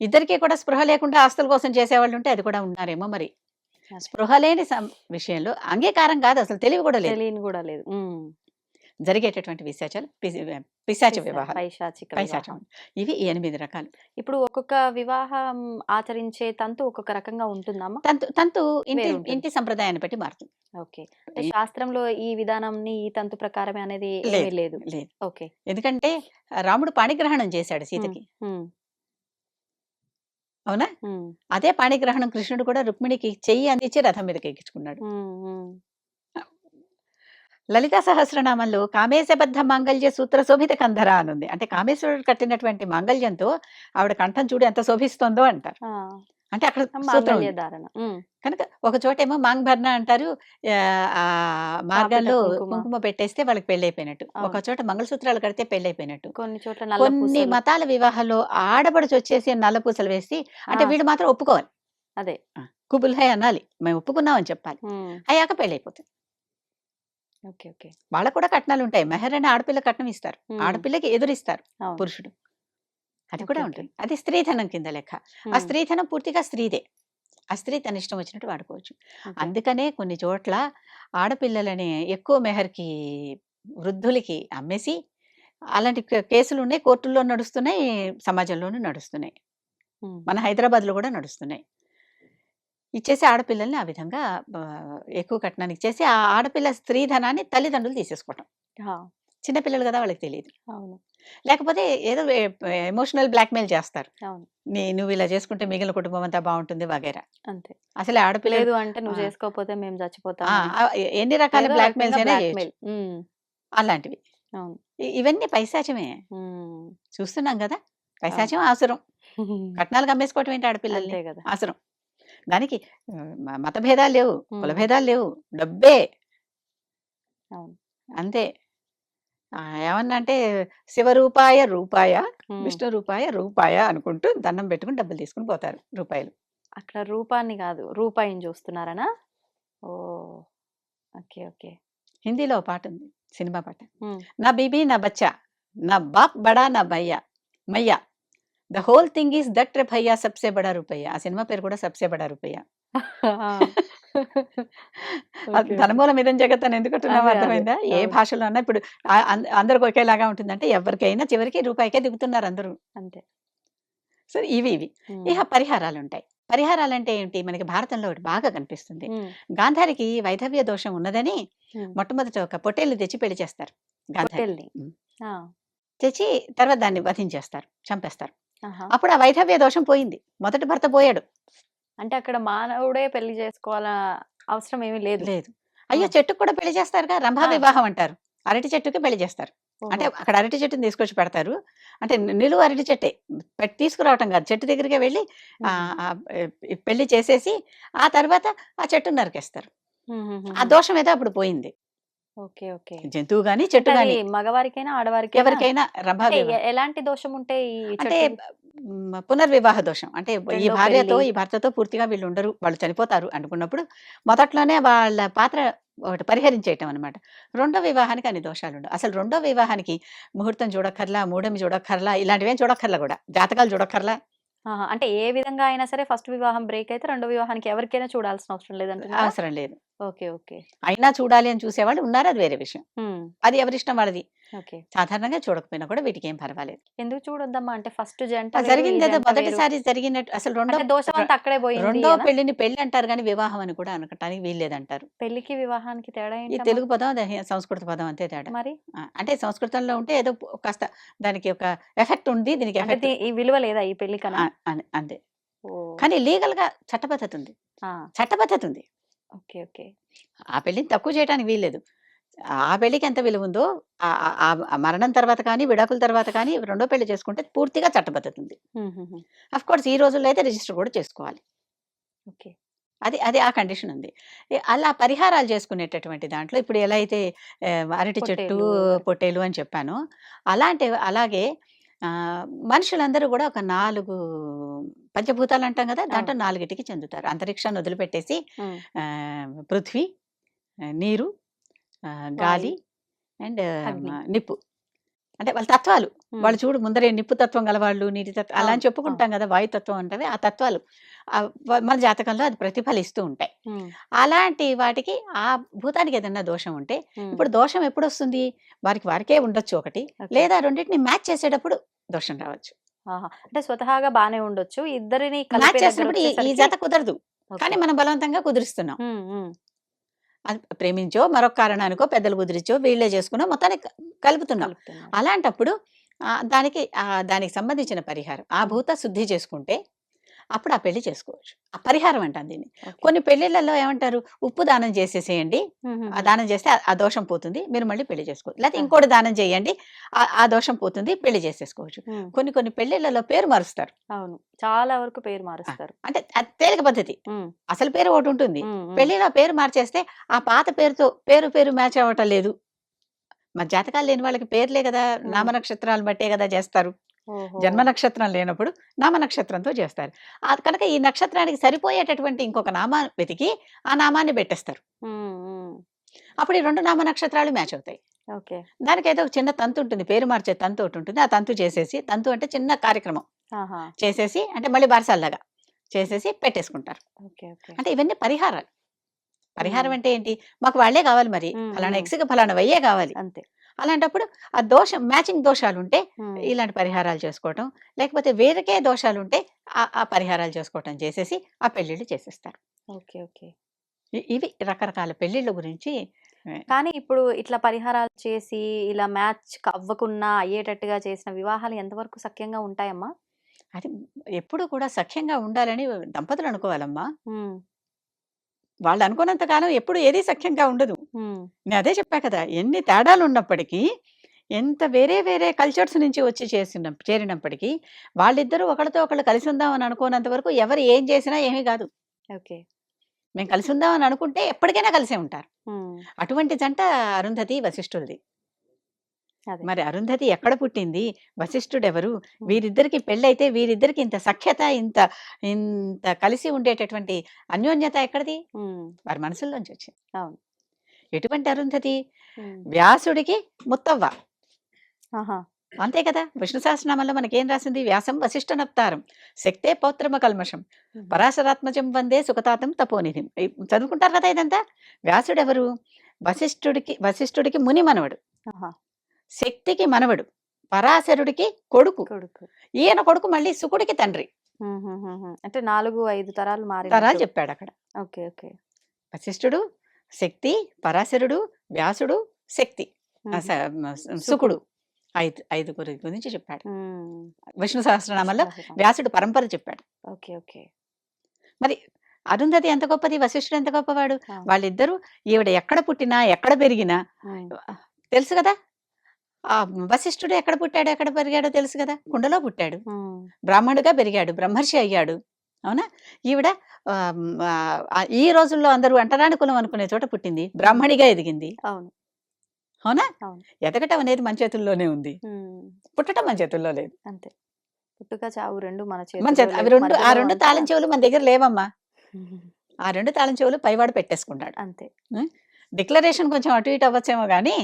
ఇద్దరికీ కూడా స్పృహ లేకుండా ఆస్తుల కోసం చేసేవాళ్ళుంటే అది కూడా ఉన్నారేమో మరి. అదే. స్పృహ లేని విషయంలో అంగీకారం కాదు అసలు తెలివి కూడా లేదు. తెలియని గూడా లేదు. హ్మ్. జరిగేటటువంటి విశాచాలు పిశాచ వివాహాలు. పైశాచిక పైశాచం. వివాహం. ఇవి 8 రకాలు. ఇప్పుడు ఒక్కొక్క వివాహం ఆచరించే తంతు ఒక్కొక్క రకంగా ఉంటుందమ్మా? తంతు వేరుంటుంది. ఇంటి సంప్రదాయాన్ని బట్టి మారుతుంది. ఓకే. అంటే ఇ శాస్త్రంలో ఈ విధానంని, ఈ తంతు ప్రకారమే అనేది ఏమీ లేదు. లేదు. లేదు. ఓకే. ఎందుకంటే రాముడు పాణిగ్రహణం చేశాడు హ్మ్. సీతకి. హ్మ్. అవునా? హ్మ్. అదే పాణిగ్రహణం కృష్ణుడు కూడా రుక్మిణికి చెయ్యి అందించి రథం మీదకి ఎక్కించుకున్నాడు. హ్మ్. హ్మ్. లలితా సహస్రనామంలో కామేశబద్ధ మాంగళ్య సూత్ర శోభిత కంధర అనుంది. అంటే కామేశ్వరుడు కట్టినటువంటి మాంగళ్యంతో ఆవిడ కంఠం చూడు ఎంత శోభిస్తోందో అంటారు. ఆ! అంటే అక్కడ సూత్రం మాంగళ్య ఉంది. ధారణ. హ్మ్. కనుక ఒక చోటేమో మాంగ్ భర్ణ అంటారు. ఆ పాపిట మార్గంలో కుంకుమ. కుంకుమ పెట్టేస్తే వాళ్ళకి పెళ్ళైపోయినట్టు. అవును. ఒక చోట మంగళసూత్రాలు కడితే పెళ్ళైపోయినట్టు. కొన్ని చోట్ల నల్ల కొన్ని పూసలు. మతాల వివాహాల్లో ఆడపడుచొచ్చేసి నల్ల పూసలు వేసి అంటే ఆ! వీళ్ళు మాత్రం ఒప్పుకోవాలి. అదే. ఆ! కుబుల్ హై అనాలి. మేము ఒప్పుకున్నాం అని చెప్పాలి. హ్మ్. అయ్యాక పెళ్ళైపోతుంది. ఓకే. ఓకే. వాళ్ళకి కూడా కట్నాలుంటాయి. మెహర్ అని ఆడపిల్ల కట్నం ఇస్తారు. హ్మ్. ఆడపిల్లకి ఎదురిస్తారు అవును. పురుషుడు. అది ఓకే. కూడా ఓకే. ఉంటుంది. అది స్త్రీధనం కింద లెక్క. ఆ హ్మ్. స్త్రీధనం పూర్తిగా స్త్రీదే. ఆ స్త్రీ తన ఇష్టం వచ్చినట్టు వాడుకోవచ్చు. ఓకే. అందుకనే కొన్ని చోట్ల ఆడపిల్లలని ఎక్కువ మెహర్‌కి వృద్ధులకి అమ్మేసి అలాంటి కేసులున్నాయి. కోర్టుల్లో నడుస్తున్నాయి. సమాజంలోనూ నడుస్తున్నాయి. హ్మ్. మన హైదరాబాద్‌లో కూడా నడుస్తున్నాయి. ఇచ్చేసి ఆడపిల్లల్ని ఆ విధంగా ఎక్కువ కట్నానికి ఇచ్చేసి ఆ ఆడపిల్ల స్త్రీధనాన్ని తల్లిదండ్రులు తీసేసుకోవటం. ఆ! చిన్న పిల్లలు గదా! వాళ్ళకి తెలీదు. అవును. లేకపోతే ఏదో ఎమోషనల్ బ్లాక్‌మెయిల్ చేస్తారు. అవును. నువ్విలా చేసుకుంటే మిగిలిన కుటుంబం అంతా బావుంటుంది వగైరా. అంతే. అసలే ఆడపిల్లలు లేదు అంటే ఆ! నువ్వు చేసుకోకపోతే మేము ఆ! చచ్చిపోతామని. ఎన్ని రకాల ఏదో రకంగా బ్లాక్‌మెయిల్స్ అయినా చేయొచ్చు. బ్లాక్‌మెయిల్. హ్మ్. అలాంటివి. అవును. ఇవన్నీ పైశాచమే. హ్మ్. చూస్తున్నాం గదా! అవును. పైశాచం, ఆసురం. కట్నాలకు అమ్మేసుకోవటం ఏంటి ఆడపిల్లల్ని? అంతే గదా! ఆసురం. దానికి మత భేదాలు లేవు. కుల హ్మ్. భేదాలు లేవు. డబ్బే అవును. అంతే. ఏమన్నా అంటే శివరూపాయ రూపాయ, హ్మ్. విష్ణు రూపాయ రూపాయ అనుకుంటూ దండం పెట్టుకొని డబ్బులు తీసుకొని పోతారు రూపాయలు. అక్కడ రూపాన్ని గాదు, రూపాయిని జూస్తున్నారనా? ఓహ్! ఓకే. ఓకే. హిందీలో ఓ పాటుంది. సినిమా పాట. హ్మ్. నా బీబీ నా బచ్చా, నా బాప్ బడా నా భయ్యా, మయ్యా the whole thing is that రే భయ్యా సబ్సే బడా రూపయ్యా. ఆ సినిమా పేరు కూడా సబ్సే బడా రూపయ్యా. ఆ! ఓకే. ఓకే. ధనమూలమిదం జగత్ అని ఎందుకంటున్నామో అదే. అదే. అర్థమైందా? ఏ అవును. భాషలో అన్నా ఇప్పుడు అందరికి ఒకేలాగా ఉంటుందంటే ఎవరికైనా చివరికి రూపాయికే దిగుతున్నారు అందరూ. అంతే. సో, ఇవి. హ్మ్. ఇహ పరిహారాలుంటాయి. పరిహారాలంటే ఏంటి? మనకి భారతంలో ఒకటి బాగా కనిపిస్తుంది. హ్మ్. గాంధారికి వైధవ్య దోషం ఉన్నదని హ్మ్. మొట్టమొదట ఒక పొట్టేలుని తెచ్చి పెళ్లి చేస్తారు గాంధారికి. పొట్టేల్ని. హ్మ్. ఆ! తెచ్చి తర్వాత దాన్ని వధించేస్తారు. చంపేస్తారు. ఆహా! అప్పుడు ఆ వైధవ్య దోషం పోయింది. మొదటి భర్త పోయాడు. అంటే అక్కడ మానవుడే పెళ్లి చేసుకోవాలా అవసరం ఏమీ లేదు. లేదు. ఆ! అయ్యో! చెట్టుకి కూడా పెళ్లి చేస్తారుగా. రంభా ఆ! వివాహం అంటారు. అరటి చెట్టుకి పెళ్లి చేస్తారు. అంటే ఓహో! అక్కడ అరటి చెట్టుని తీసుకొచ్చి పెడతారు. అంటే నిలువు అరటి చెట్టే. తీసుకురావటం కాదు. చెట్టు దగ్గరికే వెళ్లి హుహు. ఆహ్, ఆహ్, పెళ్లి చేసేసి ఆ తర్వాత ఆ చెట్టుని నరికేస్తారు. ఆ హుహుహుహు. దోషం ఏదో అప్పుడు పోయింది. ఓకే. ఓకే. జంతువు గాని, అంటే చెట్టు అది గాని మగవారికైనా, ఆడవారికైనా ఎవరికైనా రంభా అంటే వివాహం. ఎలాంటి దోషం ఉంటే ఈ అంటే చెట్టు పునర్వివాహ దోషం. అంటే ఈ రెండో భార్యతో, పెళ్లి ఈ భర్తతో పూర్తిగా వీళ్ళుండరు. వాళ్ళు చనిపోతారు అనుకున్నప్పుడు మొదట్లోనే వాళ్ళ పాత్ర ఒకటి పరిహరించేయటం అనమాట. రెండో వివాహానికి అన్ని దోషాలుండవు. అసలు రెండో వివాహానికి ముహూర్తం చూడక్కర్లా, మూడమి చూడక్కర్లా, ఇలాంటివేం చూడక్కర్లా గూడా. జాతకాలు చూడక్కర్లా. ఆహా! అంటే ఏ విధంగా అయినా సరే ఫస్ట్ వివాహం బ్రేక్ అయితే రెండో వివాహానికి ఎవరికైనా చూడాల్సిన అవసరం లేదంటున్నారా? అవసరం లేదు. ఓకే. ఓకే. అయినా చూడాలి అని చూసేవాళ్ళు ఉన్నారు. అది వేరే విషయం. హ్మ్. అది ఎవరిష్టం వాళ్ళది. ఓకే. సాధారణంగా చూడకపోయినా కూడా వీటికేం పర్వాలేదు. ఎందుకు చూడొద్దమ్మా? అంటే ఫస్ట్ జంట ఆ వేరు, ఈ జరిగిందేదో జంట వేరు. మొదటిసారి జరిగినట్టు అసలు అంటే ర దోషమంతా అక్కడే పోయింది రెండో అనా? పెళ్లిని పెళ్లి అంటారు గానీ, వివాహం అని కూడా అనకటానికి వీల్లేదంటారు. పెళ్ళికి, వివాహానికి తేడా ఈ ఏంటమ్మా? తెలుగు పదం, అది సంస్కృత పదం అంతే తేడా. మరి? అంటే సంస్కృతంలో ఉంటే ఏదో కాస్త దానికి ఒక ఎఫెక్ట్ ఉంది. దీనికి అంటే ఎఫెక్ట్ ఈ విలువ లేదా ఈ పెళ్ళికనా? అని అంతే. ఓహ్! కానీ లీగల్‌గా చట్టబద్ధత ఉంది. ఆ! చట్టబద్ధత ఉంది. ఓకే. ఓకే. ఆ పెళ్లిని తక్కువ చేయటానికి వీల్లేదు. ఆ పెళ్లికి ఎంత విలువుందో ఆహ్, ఆహ్, ఆ మరణం తర్వాత కానీ, విడాకుల తర్వాత కానీ రెండో పెళ్లి చేసుకుంటే పూర్తిగా చట్టబద్ధత ఉంది. హుహుహు. ఆఫ్‌కోర్స్ ఈ రోజుల్లో అయితే రిజిస్టర్ కూడా చేసుకోవాలి. ఓకే. అది అది ఆ కండిషన్ ఉంది. అలా పరిహారాలు చేసుకునేటటువంటి దాంట్లో ఇప్పుడు ఎలా అయితే అరటి చెట్టు, పొట్టేలు, పొట్టేలు అని చెప్పానో, అలాగే ఆహ్, మనుషులందరూ గూడా ఒక 4 పంచభూతాలు అంటాం గదా! అవును. దాంట్లో 4టికి చెందుతారు. అంతరిక్షాన్ని వదిలిపెట్టేసి హ్మ్. పృథ్వీ, నీరు, గాలి వాయు, అండ్ అగ్ని. నిప్పు. అంటే వాళ్ళ తత్వాలు. హ్మ్. వాళ్ళు చూడు ముందరే నిప్పు తత్వం గలవాళ్ళు, నీటి తత్వం అలా అని అవును. అవును. చెప్పుకుంటాం గదా! వాయుతత్వం అంటవి ఆ తత్వాలు. మన జాతకంలో అది ప్రతిఫలిస్తూ ఉంటాయి. హ్మ్. అలాంటి వాటికి ఆ భూతానికి ఏదన్నా దోషం ఉంటే, హ్మ్. ఇప్పుడు దోషం ఎప్పుడొస్తుంది? వారికే ఉండొచ్చు ఒకటి. ఓకే. లేదా రెండిటిని మ్యాచ్ చేసేటప్పుడు దోషం రావచ్చు. ఆహా! అంటే స్వతహాగా బానే ఉండొచ్చు. ఇద్దరిని మ్యాచ్ కలిపే చేసినప్పుడు ఈ దగ్గరొచ్చేసరికి జత కుదరదు. కానీ ఓకే. మనం బలవంతంగా కుదిరిస్తున్నాం. హ్మ్. హ్మ్. అది ప్రేమించో, మరొక కారణానికో, పెద్దలు కుదిరిచ్చో, వీళ్ళే చేసుకునో మొత్తానికి కలుపుతున్నాం. కలుపుతున్నారు. అలాంటప్పుడు దానికి సంబంధించిన పరిహారం. ఆ హ్మ్. భూత శుద్ధి చేసుకుంటే అప్పుడు ఆ పెళ్లి చేసుకోవచ్చు. ఆ పరిహారం అంటాం దీన్ని. ఓకే. కొన్ని పెళ్ళిళ్ళలో ఏమంటారు, ఉప్పు దానం చేసేసేయండి. ఆ హుహుహు. దానం చేస్తే ఆ దోషం పోతుంది. మీరు మళ్ళీ పెళ్లి చేసుకోవచ్చు. లేతే ఆ! ఇంకోటి దానం చేయండి. ఆ దోషం పోతుంది. పెళ్లి చేసేసుకోవచ్చు. హ్మ్. కొన్ని కొన్ని పెళ్ళిళ్ళలో పేరు మారుస్తారు. అవును. చాలా వరకు పేరు ఆ! మారుస్తారు. అంటే అది తేలిక పద్ధతి. హ్మ్. అసలు పేరు ఒకటుంటుంది. హ్మ్. హ్మ్. పెళ్లిలో పేరు మార్చేస్తే ఆ పాత పేరుతో పేరు మ్యాచ్ అవ్వటం లేదు. మరి జాతకాలు లేని వాళ్ళకి పేర్లే గదా! హ్మ్. నామనక్షత్రాలను బట్టే గదా జేస్తారు. ఓహో! జన్మ నక్షత్రం లేనప్పుడు నామనక్షత్రంతో జేస్తారు. కనుక ఈ నక్షత్రానికి సరిపోయేటటువంటి ఇంకొక నామాన్ని వెతికి ఆ నామాన్ని బెట్టేస్తారు. హ్మ్. హ్మ్. అప్పుడు ఈ 2 నామ నక్షత్రాలు మ్యాచ్ అవుతాయి. ఓకే. దానికేదో ఒక చిన్న తంతుంటుంది. పేరు మార్చే తంతు ఒకటుంటుంది. ఆ తంతు చేసేసి తంతు అంటే చిన్న కార్యక్రమం. ఆహా! చేసేసి అంటే మళ్ళీ బారసాలలాగా చేసేసి పెట్టేసుకుంటారు. ఓకే. ఓకే. అంటే ఇవన్నీ పరిహారాలు. హ్మ్. పరిహారం అంటే ఏంటి? మాకు వాళ్ళే గావాలి మరి. హ్మ్. ఫలానా హ్మ్. ఎక్స్‌కి ఫలానా వయ్యే గావాలి. అంతే. అలాంటప్పుడు ఆ దోషం మ్యాచింగ్ దోషాలుంటే హ్మ్. ఇలాంటి పరిహారాలు చేసుకోవటం. లేకపోతే వేరేకే దోషాలుంటే ఆ పరిహారాలు చేసుకోవటం చేసేసి ఆ పెళ్ళిళ్ళు చేసేస్తారు. ఓకే. ఓకే. ఇవి రకరకాల పెళ్ళిళ్ళ గురించి ఆహ్, కానీ ఇప్పుడు ఇట్లా పరిహారాలు చేసి, ఇలా మ్యాచ్ అవ్వకున్నా అయ్యేటట్టుగా చేసిన వివాహాలు ఎంతవరకు సఖ్యంగా ఉంటాయమ్మా? అది ఎప్పుడు కూడా సఖ్యంగా ఉండాలని దంపతులు అనుకోవాలమ్మా. హ్మ్. వాళ్ళు అనుకున్నంత కాలం ఎప్పుడు ఏది సఖ్యంగా ఉండదు. హ్మ్. నేనదే చెప్పా కదా! ఎన్ని తేడాలున్నప్పటికీ, ఎంత వేరే వేరే కల్చర్స్ నుంచి వచ్చి చేరినప్పటికీ, వాళ్ళిద్దరూ ఒకళ్ళతో ఒకళ్ళు కలిసుందాం అని అనుకోనంత వరకు ఎవరు ఏం చేసినా ఏమీ గాదు. ఓకే. మేము కలిసుందాం అని అనుకుంటే ఎప్పటికైనా కలిసే ఉంటారు. హ్మ్. అటువంటి జంట అరుంధతి, వశిష్ఠులది. అదే. మరి అరుంధతి ఎక్కడ పుట్టింది? వశిష్ఠుడెవరు? హ్మ్. వీరిద్దరికి పెళ్ళైతే వీరిద్దరికి ఇంత సఖ్యత, ఇంత ఇంత కలిసి ఉండేటటువంటి అన్యోన్యత ఎక్కడిది? హ్మ్. వారి మనసుల్లోంచి వచ్చింది. అవును. ఎటువంటి అరుంధతి? హ్మ్. వ్యాసుడికి ముత్తవ్వ. ఆహా! అంతే కదా! విష్ణు సహస్రనామంలో మనకేం రాసింది? వ్యాసం వశిష్ఠ నప్తారం శక్తే పౌత్రమ కల్మషం పరాశరాత్మజం వందే సుఖతాతం తపోనిధిం. చదువుకుంటారు కదా ఇదంతా. వ్యాసుడెవరు? వశిష్ఠుడికి ముని మనవడు, ఆహా! శక్తికి మనవడు, పరాశరుడికి కొడుకు. కొడుకు. ఈయన కొడుకు మళ్ళీ శుకుడికి తండ్రి. అంటే 4, 5 తరాలు తరాలు మారినట్టు. చెప్పాడక్కడ. ఓకే. ఓకే. వశిష్ఠుడు, శక్తి, పరాశరుడు, వ్యాసుడు, శక్తి, శుకుడు. ఐదుగురి గురించి చెప్పాడు విష్ణు సహస్రనామంలో. వ్యాసుడు పరంపర చెప్పాడు. ఓకే. ఓకే. మరి అరుంధతి ఎంత గొప్పది, వశిష్ఠుడు ఎంత గొప్పవాడు. ఆ. వాళ్ళిద్దరూ ఈవిడ ఎక్కడ పుట్టినా ఎక్కడ పెరిగినా తెలుసు కదా. ఆ వశిష్ఠుడు ఎక్కడ పుట్టాడు ఎక్కడ పెరిగాడో తెలుసు కదా. కుండలో పుట్టాడు, బ్రాహ్మణుడిగా పెరిగాడు, బ్రహ్మర్షి అయ్యాడు. అవునా. ఈవిడ ఈ రోజుల్లో అందరూ అంటరాని కులం అనుకునే చోట పుట్టింది, బ్రాహ్మణిగా ఎదిగింది. అవును. అవునా. అవును. ఎదగటం అనేది మన చేతుల్లోనే ఉంది, పుట్టడం మన చేతుల్లో లేదు. అంతే. పుట్టుక చావు రెండు మన మన చేతుల్లో చేతి అవి లేవు. రెండు, ఆ మధ్యలో రెండు అంతా తాళం చెవులు మన దగ్గర లేవమ్మా. ఆ రెండు తాళం చెవులు పైవాడు పెట్టేసుకున్నాడు. అంతే. డిక్లరేషన్ కొంచెం అటు ఇటు అవ్వచ్చేమో కానీ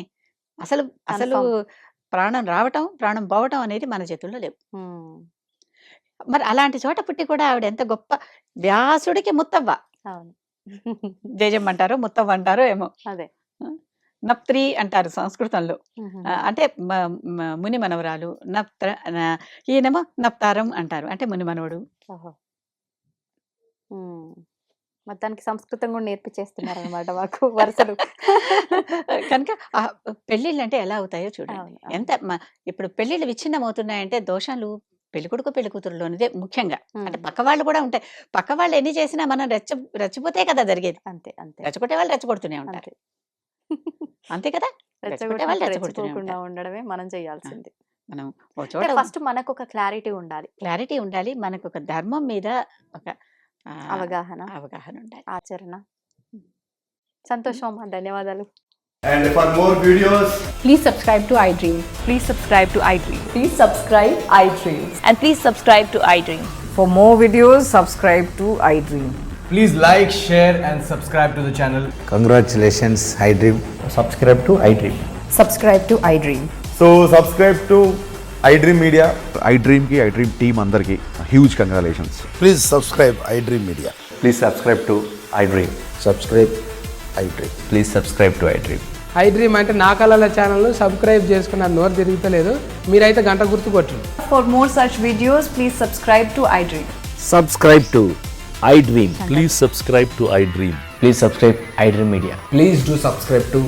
అసలు అసలు Confirm. ప్రాణం రావటం ప్రాణం పోవటం అనేది మన చేతుల్లో లేవు. మరి అలాంటి చోట పుట్టి కూడా ఆవిడ ఎంత గొప్ప. వ్యాసుడికి ముత్తవ్వ. అవును. జేజమ్మ అంటారో ముత్తవ్వ అంటారో ఏమో. అదే. నప్త్రి అంటారు సంస్కృతంలో. అంటే ముని మనవరాలు. ఈయనేమో నప్తారం అంటారు, అంటే ముని మనవడు. ఓహో. మొత్తానికి సంస్కృతం కూడా నేర్పించేస్తున్నారు అనమాట మాకు వరుసలు. కనుక పెళ్ళిళ్ళు అంటే ఎలా అవుతాయో చూడండి. అవును. ఎంత ఇప్పుడు పెళ్ళిళ్ళు విచ్ఛిన్నం అవుతున్నాయంటే దోషాలు పెళ్ళికొడుకు పెళ్లి కూతురులోనిదే ముఖ్యంగా. అంటే పక్క వాళ్ళు కూడా ఉంటాయి. పక్క వాళ్ళు ఎన్ని చేసినా మనం రెచ్చిపోతే కదా జరిగేది. అంతే. అంతే. రెచ్చగొట్టే వాళ్ళు రెచ్చగొడుతూనే ఉంటారు. అంతే. అంతే కదా. రెచ్చగొట్టే వాళ్ళు రెచ్చగొడుతూనే రెచ్చిపోకుండా ఉంటారు. ఉండడమే మనం చేయాల్సింది. మనం ఓ చోట ఫస్ట్ మనకు ఒక క్లారిటీ ఉండాలి, క్లారిటీ ఉండాలి. మనకు ఒక ధర్మం మీద ఒక అవగాహన, అవగాహన ఉండాలి. ఆచరణ. సంతోషం అమ్మా, ధన్యవాదాలు. And for more videos, Please subscribe to iDream. Please subscribe to iDream. Please subscribe iDream. And please subscribe to iDream. For more videos, subscribe to iDream. please like, share, and subscribe to the channel. Congratulations, iDream. Subscribe to iDream. Subscribe to iDream. So subscribe to iDream Media. iDream team అందరికి huge congratulations. Please subscribe iDream Media. Please subscribe to iDream. Subscribe iDream. Please subscribe to iDream. iDream అంటే నా కళల ఛానల్ను subscribe చేసుకున్న నోరు తిరుగుతలేదు. మీరైతే గంట గుర్తు కొట్టండి. For more such videos, please subscribe to iDream. Subscribe to iDream. Please subscribe to iDream. Please subscribe iDream Media. Please do subscribe to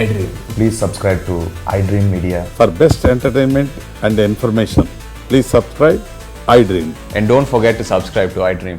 iDream. Please subscribe to iDream Media. For best entertainment and information, please subscribe iDream. And don't forget to subscribe to iDream.